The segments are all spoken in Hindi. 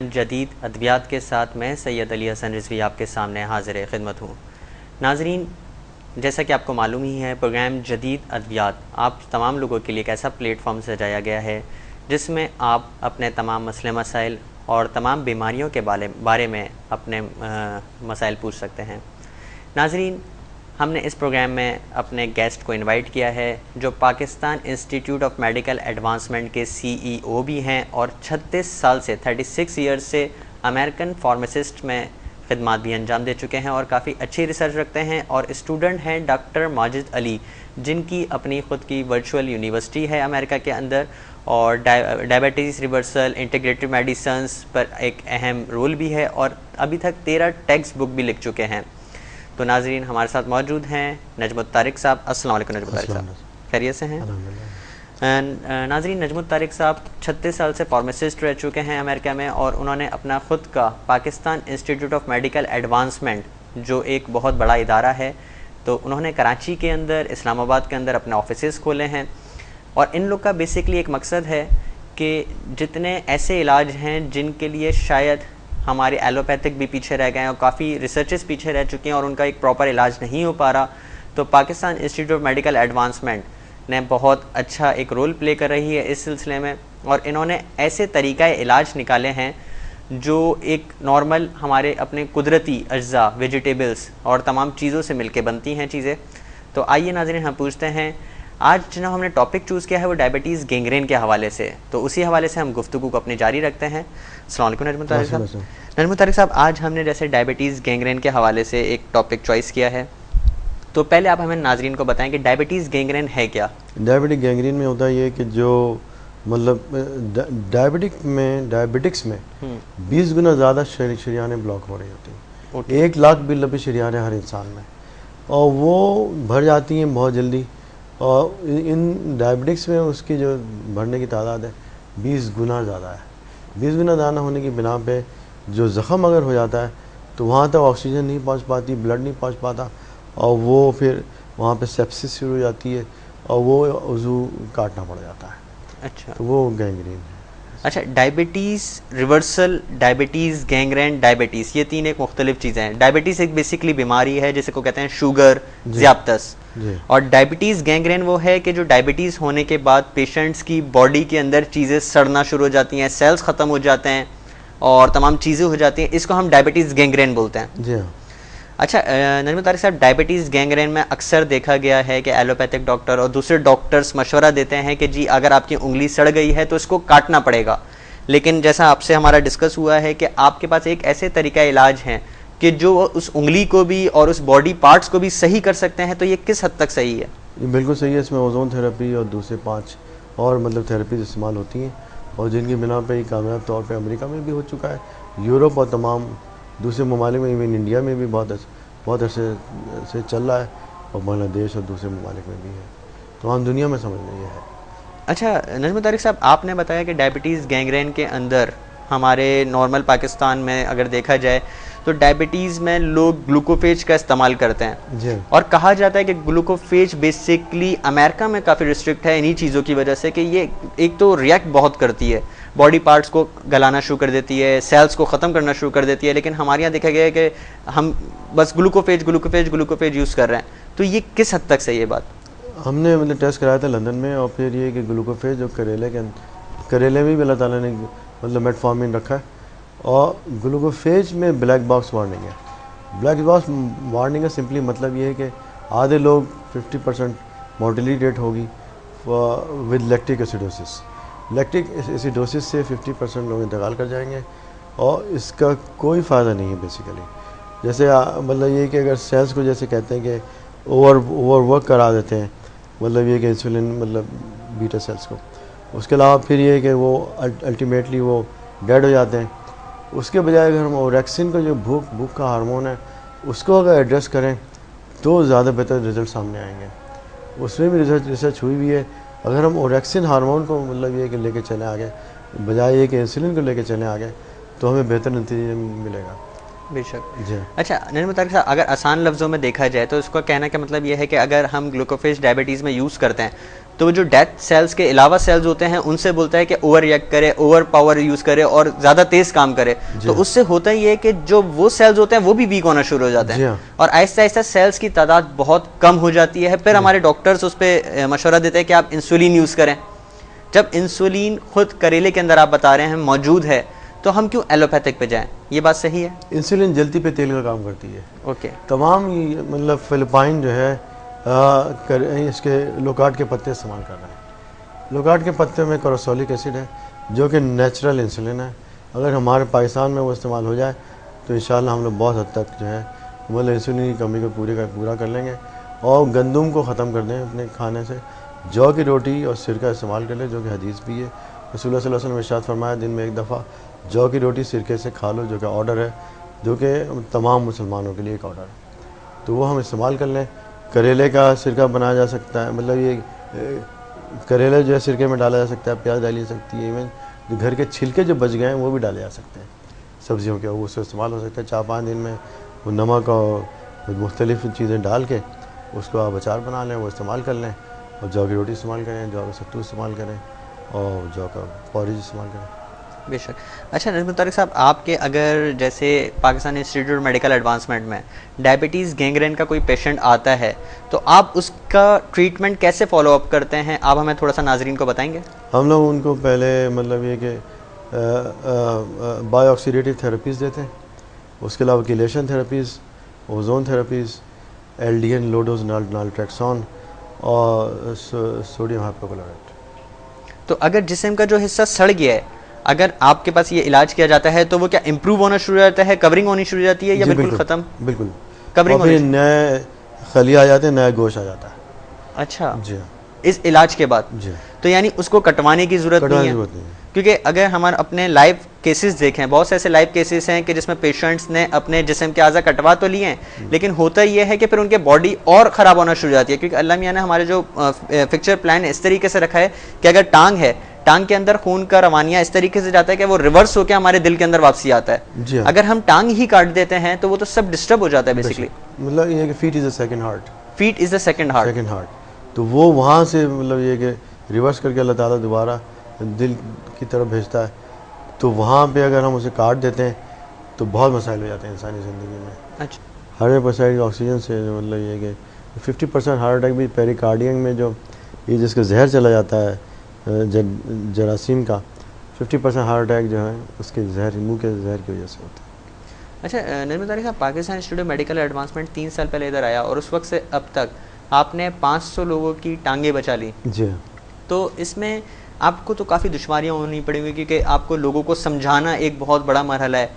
जदीद अद्वियात के साथ मैं सैयद अली हसन रिजवी आपके सामने हाजिर खिदमत हूँ। नाजरीन, जैसा कि आपको मालूम ही है, प्रोग्राम जदीद अद्वियात आप तमाम लोगों के लिए एक ऐसा प्लेटफॉर्म सजाया गया है जिसमें आप अपने तमाम मसले मसाइल और तमाम बीमारियों के बारे में अपने मसाइल पूछ सकते हैं। नाजरीन, हमने इस प्रोग्राम में अपने गेस्ट को इनवाइट किया है जो Pakistan institute of medical advancement के CEO भी हैं और 36 साल से 36 ईयर्स से अमेरिकन फार्मासिस्ट में खिदमत भी अंजाम दे चुके हैं और काफ़ी अच्छी रिसर्च रखते हैं। और स्टूडेंट हैं डॉक्टर माजिद अली, जिनकी अपनी ख़ुद की वर्चुअल यूनिवर्सिटी है अमेरिका के अंदर और डायबिटीज़ रिवर्सल इंटीग्रेटिव मेडिसन्स पर एक अहम रोल भी है और अभी तक 13 टेक्स्ट बुक भी लिख चुके हैं। तो नाजरीन, हमारे साथ मौजूद हैं नजमुत तारिक साहब। अस्सलाम वालेकुम नजमुत तारिक साहब, खैरियत से हैं? नाजरीन, नजमुत तारिक साहब 36 साल से फार्मासिस्ट रह चुके हैं अमेरिका में और उन्होंने अपना ख़ुद का Pakistan institute of medical advancement, जो एक बहुत बड़ा इदारा है, तो उन्होंने कराची के अंदर, इस्लामाबाद के अंदर अपने ऑफिसेस खोले हैं। और इन लोग का बेसिकली एक मकसद है कि जितने ऐसे इलाज हैं जिनके लिए शायद हमारे एलोपैथिक भी पीछे रह गए हैं और काफ़ी रिसर्चेस पीछे रह चुके हैं और उनका एक प्रॉपर इलाज नहीं हो पा रहा, तो Pakistan institute of medical advancement ने बहुत अच्छा एक रोल प्ले कर रही है इस सिलसिले में। और इन्होंने ऐसे तरीक़ा इलाज निकाले हैं जो एक नॉर्मल हमारे अपने कुदरती अज्जा, वेजिटेबल्स और तमाम चीज़ों से मिलके बनती हैं चीज़ें। तो आइए नाज़रीन, हम पूछते हैं, आज जो हमने टॉपिक चूज़ किया है वो डायबिटीज़ गैंग्रेन के हवाले से, तो उसी हवाले से हम गुफ्तगू को अपनी जारी रखते हैं। अस्सलाम वालेकुम नजमुत तारिक साहब। नजमुत तारिक साहब, आज हमने जैसे डायबिटीज़ गैंग्रेन के हवाले से एक टॉपिक चॉइस किया है, तो पहले आप हमें नाजरीन को बताएं कि डायबिटीज़ गैंग्रेन है क्या? डायबिटिक गैंग्रीन में होता है ये कि जो मतलब डायबिटिक्स में 20 गुना ज़्यादा शरीयानें ब्लॉक हो रही होती हैं। 1 लाख बिलबी शरीयानें हर इंसान में, और वो भर जाती हैं बहुत जल्दी। और इन डायबिटिक्स में उसकी जो भरने की तादाद है 20 गुना ज़्यादा है। 20 गुना ज़्यादा होने की बिना पे जो ज़ख़म अगर हो जाता है तो वहाँ तक ऑक्सीजन नहीं पहुँच पाती, ब्लड नहीं पहुँच पाता, और वो फिर वहाँ पे सेप्सिस शुरू हो जाती है और वो उज़ू काटना पड़ जाता है। अच्छा, तो वो गैंग्रीन है। अच्छा, डायबिटीज़ रिवर्सल, डायबिटीज़ गैंग्रेन, डायबिटीज़, ये 3 एक मुख्तलिफ चीज़ें हैं। डायबिटीज़ एक बेसिकली बीमारी है जिसे को कहते हैं शुगर, ज़ियाबतस, और डायबिटीज़ गैंग्रेन वो है कि जो डायबिटीज़ होने के बाद पेशेंट्स की बॉडी के अंदर चीज़ें सड़ना शुरू हो जाती हैं, सेल्स ख़त्म हो जाते हैं और तमाम चीज़ें हो जाती हैं, इसको हम डायबिटीज़ गैंग्रेन बोलते हैं। जी हाँ। अच्छा नजमुत तारिक साहब, डायबिटीज़ गैंग्रेन में अक्सर देखा गया है कि एलोपैथिक डॉक्टर और दूसरे डॉक्टर्स मशवरा देते हैं कि जी अगर आपकी उंगली सड़ गई है तो इसको काटना पड़ेगा, लेकिन जैसा आपसे हमारा डिस्कस हुआ है कि आपके पास एक ऐसे तरीका इलाज है कि जो उस उंगली को भी और उस बॉडी पार्ट्स को भी सही कर सकते हैं, तो ये किस हद तक सही है? ये बिल्कुल सही है। इसमें ओजोन थेरेपी और दूसरे 5 और मतलब थेरेपीज इस्तेमाल होती हैं और जिनकी बिना पे कामयाब तौर पे अमेरिका में भी हो चुका है, यूरोप और तमाम दूसरे ममालिक में, इवन इंडिया में भी बहुत अरसे से चल रहा है, और बांग्लादेश और दूसरे ममालिक में भी है, तो हम दुनिया में समझ लें ये है। अच्छा नजमुत तारिक साहब, आपने बताया कि डायबिटीज़ गैंग्रेन के अंदर हमारे नॉर्मल पाकिस्तान में अगर देखा जाए तो डायबिटीज़ में लोग ग्लूकोफेज का इस्तेमाल करते हैं जी। और कहा जाता है कि ग्लूकोफेज बेसिकली अमेरिका में काफ़ी रिस्ट्रिक्ट है इन्हीं चीज़ों की वजह से कि ये एक तो रिएक्ट बहुत करती है, बॉडी पार्ट्स को गलाना शुरू कर देती है, सेल्स को ख़त्म करना शुरू कर देती है, लेकिन हमारे यहाँ देखा गया है कि हम बस ग्लूकोफेज यूज़ कर रहे हैं, तो ये किस हद तक सही है बात? हमने मतलब टेस्ट कराया था लंदन में, और फिर ये कि ग्लूकोफेज जो करेले में भी अल्लाह ताला ने मतलब मेटफॉर्मिन रखा है, और ग्लूकोफेज में ब्लैक बॉक्स वार्निंग है। ब्लैक बॉक्स वार्निंग का सिंपली मतलब ये है कि आधे लोग 50% मोर्टेलिटी रेट होगी with lactic acidosis. Lactic acidosis से 50% लोग इंतकाल कर जाएंगे और इसका कोई फ़ायदा नहीं है बेसिकली। जैसे मतलब ये कि अगर सेल्स को जैसे कहते हैं कि ओवर वर्क करा देते हैं, मतलब ये कि इंसुलिन मतलब बीटा सेल्स को, उसके अलावा फिर ये कि वो अल्टीमेटली वो डेड हो जाते हैं। उसके बजाय अगर हम ओरेक्सिन को जो भूख का हार्मोन है उसको अगर एड्रेस करें तो ज़्यादा बेहतर रिजल्ट सामने आएंगे। उसमें भी रिसर्च हुई भी है। अगर हम ओरेक्सिन हार्मोन को मतलब ये कि लेके चले आगे, बजाय ये कि इंसुलिन को लेके चले आगे, तो हमें बेहतर नतीजा मिलेगा। बेशक। जी। अच्छा नजमुल तारिक साहब, अगर आसान लफ्ज़ों में देखा जाए तो इसका कहने का मतलब ये है कि अगर हम ग्लूकोफेज डायबिटीज़ में यूज़ करते हैं तो वो जो डेथ सेल्स के अलावा सेल्स होते हैं उनसे बोलता है कि ओवर रिएक्ट करे, ओवर पावर यूज़ करे और ज़्यादा तेज़ काम करे। तो उससे होता ही है कि जो वो सेल्स होते हैं वो भी वीक होना शुरू हो जाते हैं और आहिस्ता आहिस्ता सेल्स की तादाद बहुत कम हो जाती है। फिर हमारे डॉक्टर्स उस पर मशवरा देते हैं कि आप इंसुलिन यूज़ करें। जब इंसुलिन खुद करेले के अंदर आप बता रहे हैं मौजूद है, तो हम क्यों एलोपैथिक पे जाएं? ये बात सही है? इंसुलिन जल्दी पे तेल का काम करती है। ओके। तमाम मतलब फिलिपाइन जो है इसके लोकार्ड के पत्ते इस्तेमाल कर रहे हैं। लोकार्ड के पत्ते में कोरोसोलिक एसिड है जो कि नेचुरल इंसुलिन है। अगर हमारे पाकिस्तान में वो इस्तेमाल हो जाए तो इंशाल्लाह हम लोग बहुत हद तक जो है मतलब इंसुलिन की कमी को पूरा कर लेंगे और गंदम को ख़त्म कर दें अपने खाने से। जौ की रोटी और सिरका इस्तेमाल कर लें, जो कि हदीस भी है। रसूल सल्लल्लाहु अलैहि वसल्लम ने इरशाद फरमाया दिन में एक दफ़ा जौ की रोटी सिरके से खा लो, जो कि ऑर्डर है, जो कि तमाम मुसलमानों के लिए एक ऑर्डर है। तो वो हम इस्तेमाल कर लें। करेले का सिरका बनाया जा सकता है, मतलब ये करेले जो है सिरके में डाला जा सकता है, प्याज डाली जा सकती है, इवन जो घर के छिलके जो बच गए हैं वो भी डाले जा सकते हैं सब्जियों के, वो उससे इस्तेमाल हो सकता है। 4-5 दिन में वो नमक और मुख्तलिफ़ चीज़ें डाल के उसको आप अचार बना लें, वो इस्तेमाल कर लें। और जौ की रोटी इस्तेमाल करें, जौ का सत्तू इस्तेमाल करें और जौ का पॉरेज इस्तेमाल करें। बेशक। अच्छा नजमुल तारिक साहब, आपके अगर जैसे पाकिस्तान इंस्टीट्यूट मेडिकल एडवांसमेंट में डायबिटीज़ गैंग्रेन का कोई पेशेंट आता है तो आप उसका ट्रीटमेंट कैसे फॉलो अप करते हैं? आप हमें थोड़ा सा नाजरीन को बताएंगे। हम लोग उनको पहले मतलब ये कि बायोऑक्सीडेटिव थेरेपीज़ देते हैं, उसके अलावा किलेशन थेरेपीज़, ओजोन थेरेपीज़, एल्डियन लो डोज नाल्ट्रेक्सोन और सोडियम हाइपोक्लोराइड। तो अगर जिस्म का जो हिस्सा सड़ गया है, अगर आपके पास ये इलाज किया जाता है तो वो क्या इम्प्रूव होना शुरू हो जाता है, कवरिंग होनी शुरू हो जाती है या बिल्कुल ख़त्म? बिल्कुल कवरिंग होनी, नए खलिया आ जाते हैं, नया गोश आ जाता है। अच्छा जी हाँ। इस इलाज के बाद जी। तो यानी उसको कटवाने की ज़रूरत नहीं है? क्योंकि अगर हमारे अपने लाइव केसेस देखें, बहुत से ऐसे लाइव केसेस हैं कि जिसमें पेशेंट्स ने अपने जिस्म के आज़ा कटवा तो लिए हैं लेकिन होता यह है कि फिर उनके बॉडी और ख़राब होना शुरू हो जाती है। क्योंकि अल्लाह मियां ने हमारे जो फिक्चर प्लान इस तरीके से रखा है कि अगर टांग है, टांग के अंदर खून का रवानिया इस तरीके से जाता है कि वो रिवर्स होकर हमारे दिल के अंदर वापसी आता है। अगर हम टांग ही काट देते हैं तो वो तो सब डिस्टर्ब हो जाता है बेसिकली। मतलब ये कि feet is the second heart. Feet is the second heart. तो वो वहाँ से मतलब ये कि रिवर्स करके अल्लाह ताला दोबारा दिल की तरफ भेजता है। तो वहाँ पे अगर हम उसे काट देते हैं तो बहुत मसाइल हो जाते हैं इंसानी ज़िंदगी में। अच्छा। 100% ऑक्सीजन से जो मतलब ये कि 50% हार्ट अटैक भी पेरिकार्डियम में जो ये जिसका जहर चला जाता है जरासीम का, 50% हार्ट अटैक जो है उसके जहर, मुँह के जहर की वजह से होता है। अच्छा नजमुल तारिक साहब, पाकिस्तान इंस्टीट्यूट मेडिकल एडवांसमेंट 3 साल पहले इधर आया और उस वक्त से अब तक आपने 500 लोगों की टांगें बचा ली। जी। तो इसमें आपको तो काफ़ी दुश्वारियाँ होनी पड़ी हुई क्योंकि आपको लोगों को समझाना एक बहुत बड़ा मरहला है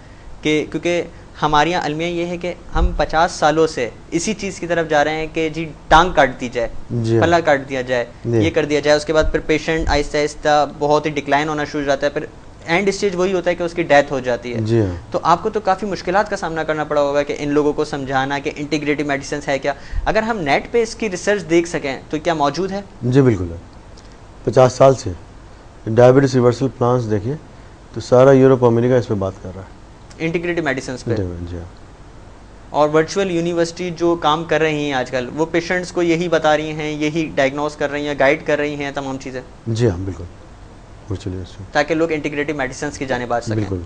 कि क्योंकि हमारे यहाँ अलमिया ये है कि हम 50 सालों से इसी चीज़ की तरफ जा रहे हैं कि जी टांग काट दी जाए, पल्ला काट दिया जाए, ये कर दिया जाए। उसके बाद फिर पेशेंट आहिस्ता आहिस्ता बहुत ही डिक्लाइन होना शुरू हो जाता है, फिर एंड स्टेज वही होता है कि उसकी डेथ हो जाती है। जी हाँ। तो आपको तो काफ़ी मुश्किलात का सामना करना पड़ा होगा कि इन लोगों को समझाना कि इंटीग्रेटिव मेडिसिन है क्या। अगर हम नेट पे इसकी रिसर्च देख सकें तो क्या मौजूद है? जी बिल्कुल है। 50 साल से डायबिटीज रिवर्सल प्लान्स देखिए तो सारा यूरोप अमेरिका इस पर बात कर रहा है, इंटीग्रेटिव मेडिसिन पे। जी हाँ। और वर्चुअल यूनिवर्सिटी जो काम कर रही हैं आजकल, वो पेशेंट्स को यही बता रही हैं, यही डायग्नोस कर रही हैं, गाइड कर रही हैं तमाम चीज़ें। जी हाँ बिल्कुल, ताकि लोग इंटीग्रेटिव मेडिसिन की जाने बात सकें। बिल्कुल।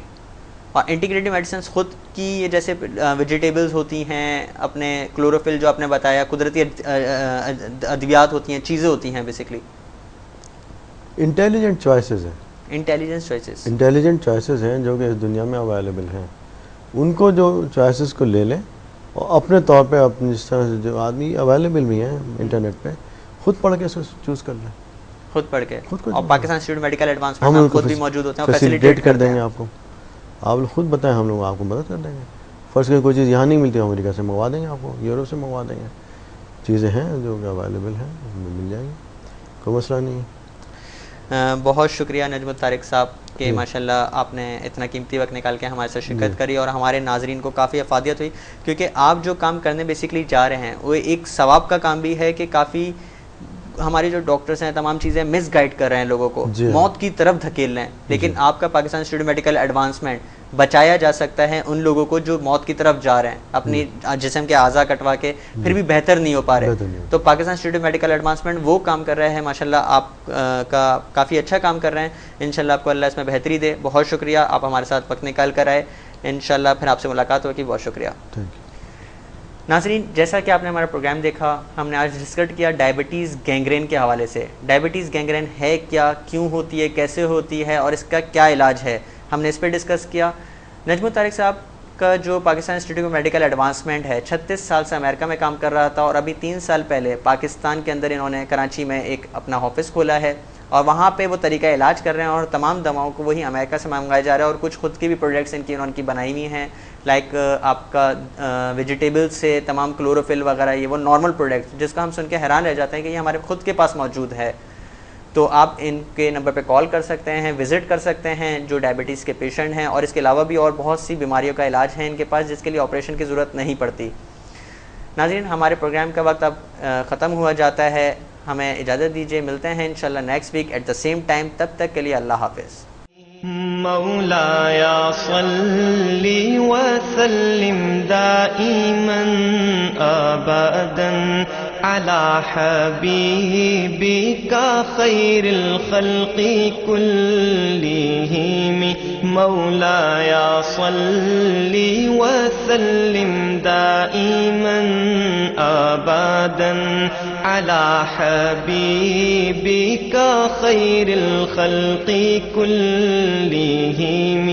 और इंटीग्रेटिव मेडिसिन खुद की ये जैसे वेजिटेबल्स होती हैं, अपने क्लोरोफिल जो आपने बताया, कुदरती अद्वियात होती हैं, चीज़ें होती हैं बेसिकली। इंटेलिजेंट चॉइसेस हैं। इंटेलिजेंट चॉइसेस हैं जो कि इस दुनिया में अवेलेबल हैं। उनको जो चॉइसेस को ले लें और अपने तौर पे अपनी जिस तरह से जो आदमी अवेलेबल भी हैं इंटरनेट पे, खुद पढ़ के उसको चूज़ कर लें, खुद पढ़ के। और पाकिस्तान इंस्टीट्यूट मेडिकल एडवांसमेंट में खुद भी मौजूद होते हैं, फैसिलिटेट कर देंगे आपको। आप लोग खुद बताएं, हम लोग आपको मदद कर देंगे। फ़र्ज़ करें कोई चीज़ यहाँ नहीं मिलती, अमेरिका से मंगवा देंगे, आपको यूरोप से मंगवा देंगे। चीज़ें हैं जो अवेलेबल हैं, मिल जाएंगी, कोई मसला नहीं है। बहुत शुक्रिया नजमुल तारिक साहब कि माशाल्लाह आपने इतना कीमती वक्त निकाल के हमारे साथ शिरकत करी और हमारे नाजरीन को काफ़ी अफादियत हुई। क्योंकि आप जो काम करने बेसिकली जा रहे हैं वो एक सवाब का काम भी है कि काफ़ी हमारे जो डॉक्टर्स हैं तमाम चीज़ें मिसगाइड कर रहे हैं लोगों को, जी हाँ। मौत की तरफ धकेल रहे हैं, लेकिन आपका Pakistan institute of medical advancement बचाया जा सकता है उन लोगों को जो मौत की तरफ जा रहे हैं, अपनी जिस्म के आज़ा कटवा के फिर भी बेहतर नहीं हो पा बेहतर नहीं रहे। हो। तो Pakistan institute of medical advancement वो काम कर रहे हैं, माशाल्लाह आप का काफ़ी अच्छा काम कर रहे हैं। इंशाल्लाह आपको अल्लाह इसमें बेहतरी दे। बहुत शुक्रिया, आप हमारे साथ वक्त निकाल कर आए। इंशाल्लाह फिर आपसे मुलाकात होगी। बहुत शुक्रिया। Thank you. नाज़रीन, जैसा कि आपने हमारा प्रोग्राम देखा, हमने आज डिस्कस किया डायबिटीज़ गैंग्रेन के हवाले से। डायबिटीज़ गैंग्रेन है क्या, क्यों होती है, कैसे होती है और इसका क्या इलाज है, हमने इस पर डिस्कस किया। नजमुल तारिक साहब का जो Pakistan institute of medical advancement है, 36 साल से अमेरिका में काम कर रहा था और अभी 3 साल पहले पाकिस्तान के अंदर इन्होंने कराची में एक अपना ऑफिस खोला है और वहाँ पे वो तरीका इलाज कर रहे हैं और तमाम दवाओं को वही अमेरिका से मंगवाया जा रहा है और कुछ खुद की भी प्रोडक्ट्स इन्होंने बनाई हुई हैं, लाइक आपका वेजिटेबल से तमाम क्लोरोफिल वगैरह, ये वो नॉर्मल प्रोडक्ट्स जिसका हम सुन के हैरान रह जाते हैं कि ये हमारे खुद के पास मौजूद है। तो आप इनके नंबर पे कॉल कर सकते हैं, विज़िट कर सकते हैं जो डायबिटीज़ के पेशेंट हैं, और इसके अलावा भी और बहुत सी बीमारियों का इलाज है इनके पास जिसके लिए ऑपरेशन की ज़रूरत नहीं पड़ती। नाज़रीन, हमारे प्रोग्राम का वक्त अब ख़त्म हुआ जाता है, हमें इजाज़त दीजिए। मिलते हैं इंशाल्लाह next week at the same time. तब तक के लिए अल्लाह हाफ़िज़। मौलाया सल्ली व सल्लिम दाइमन अबदन अला हबीबिका खैरिल खल्क़ि कुल्लिहिम। मौलाया सल्ली व सल्लिम दाइमन अबदन अला हबीबिका खैरिल खल्क़ि कुल्लिहिम।